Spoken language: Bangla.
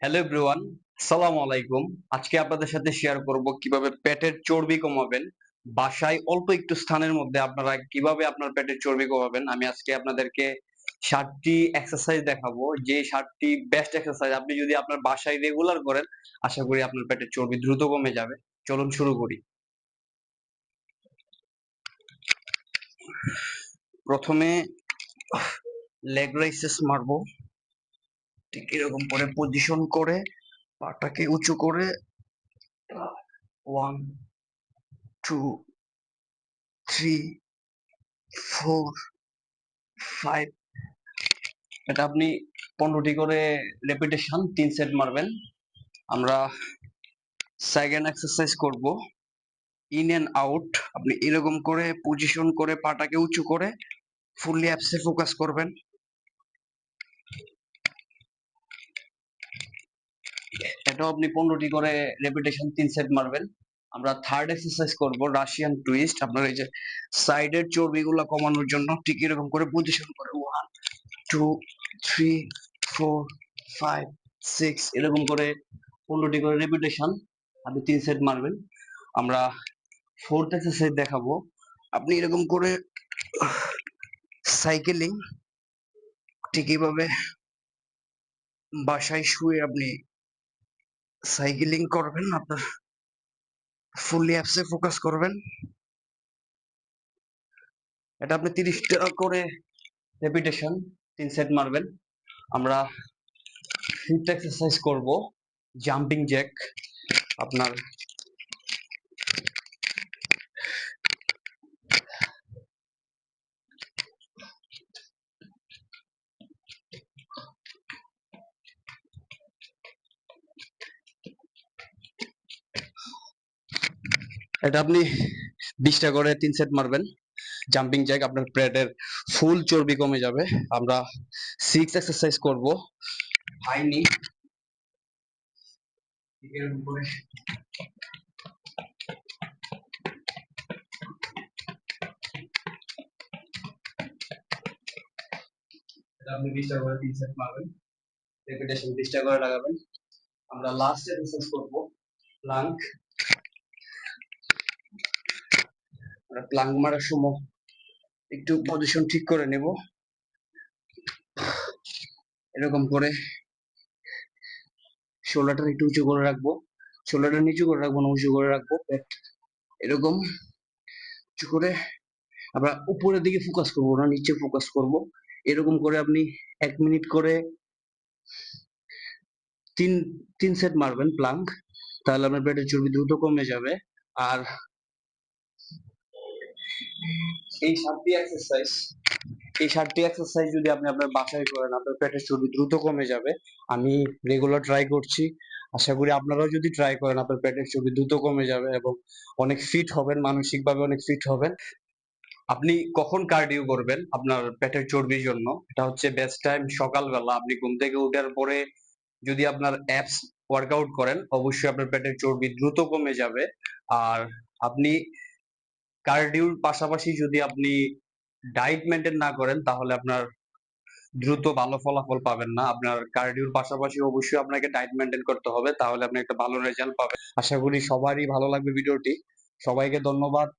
হ্যালো এভরিওয়ান, আসসালামু আলাইকুম। আজকে আপনাদের সাথে শেয়ার করব কিভাবে পেটের চর্বি কমাবেন। বাসায় অল্প একটু স্থানের মধ্যে আপনারা কিভাবে আপনার পেটের চর্বি কমাবেন। আমি আজকে আপনাদেরকে ৭টি এক্সারসাইজ দেখাবো। যে ৭টি বেস্ট এক্সারসাইজ আপনি যদি আপনার বাসায় রেগুলার করেন, আশা করি আপনার পেটের চর্বি দ্রুত কমে যাবে। চলুন শুরু করি। প্রথমে লেগ রাইসেস মারবো। ঠিক এরকম করে পজিশন করে পাটাকে উঁচু করে 1 2 3 4 5। এটা আপনি 15টি করে রেপিটেশন 3 সেট মারবেন। আমরা সেকেন্ড এক্সারসাইজ করব ইন এন্ড আউট। আপনি এরকম করে পজিশন করে পাটাকে উঁচু করে ফুললি অ্যাপসে ফোকাস করবেন। এটাও আপনি 15টি করে রেপিটেশন 3 সেট মারবেন। আমরা থার্ড এক্সারসাইজ করব রাশিয়ান টুইস্ট। আপনার এই যে সাইডের চর্বিগুলো কমানোর জন্য ঠিক এরকম করে পজিশন করে 1 2 3 4 5 6 এরকম করে 15টি করে রেপিটেশন আপনি 3 সেট মারবেন। আমরা ফোর্থ এক্সারসাইজ দেখাবো। আপনি এরকম করে সাইকেলিং ঠিক এইভাবে বাসায় শুয়ে আপনি সাইকেলিং করবেন। আপনার ফুললি অ্যাপসে ফোকাস করবেন। এটা আপনি 30টা করে রেপিটেশন 3 সেট মারবেন। আমরা ফিফথ এক্সারসাইজ করব জাম্পিং জ্যাক। আপনার এটা আপনি 20টা করে 3 সেট মারবেন। জাম্পিং জ্যাক আপনার পেটের ফুল চর্বি কমে যাবে। আমরা সিক্স এক্সারসাইজ করব হাই নি। এরকম করে এটা আপনি 20টা করে 3 সেট মারবেন। রেপিটেশন 20টা করে লাগাবেন। আমরা লাস্ট এক্সারসাইজ করব প্লাঙ্ক। আমরা প্লাঙ্ক মারার সময় একটু পজিশন ঠিক করে নেব। এরকম করে শোল্ডারটা একটু উঁচু করে রাখবো। শোল্ডারটা নিচু করে রাখবো না, উঁচু করে রাখবো। এরকম উঁচু করে আমরা উপরের দিকে ফোকাস করবো না, নিচে ফোকাস করব। এরকম করে আপনি 1 মিনিট করে তিন তিন সেট মারবেন প্লাঙ্ক। তাহলে আপনার পেটের চর্বি দ্রুত কমে যাবে। আর এই 7টি এক্সারসাইজ যদি আপনি আপনার বাসায় করেন, আপনার পেটের চর্বি দ্রুত কমে যাবে। আমি রেগুলার ট্রাই করছি। আশা করি আপনারাও যদি ট্রাই করেন, আপনার পেটের চর্বি দ্রুত কমে যাবে এবং অনেক ফিট হবেন, মানসিকভাবে অনেক ফিট হবেন। আপনি কখন কার্ডিও করবেন আপনার পেটের চর্বির জন্য? এটা হচ্ছে বেস্ট টাইম সকালবেলা। আপনি ঘুম থেকে উঠার পরে যদি আপনার অ্যাপস ওয়ার্কআউট করেন, অবশ্যই আপনার পেটের চর্বি দ্রুত কমে যাবে। আর আপনি কার্ডিওর পাশাপাশি যদি আপনি ডায়েট মেনটেন না করেন, তাহলে আপনার দ্রুত ভালো ফলাফল পাবেন না। আপনার কার্ডিওর পাশাপাশি অবশ্যই আপনাকে ডায়েট মেনটেন করতে হবে, তাহলে আপনি একটা ভালো রেজাল্ট পাবেন। আশা করি সবারই ভালো লাগবে ভিডিওটি। সবাইকে ধন্যবাদ।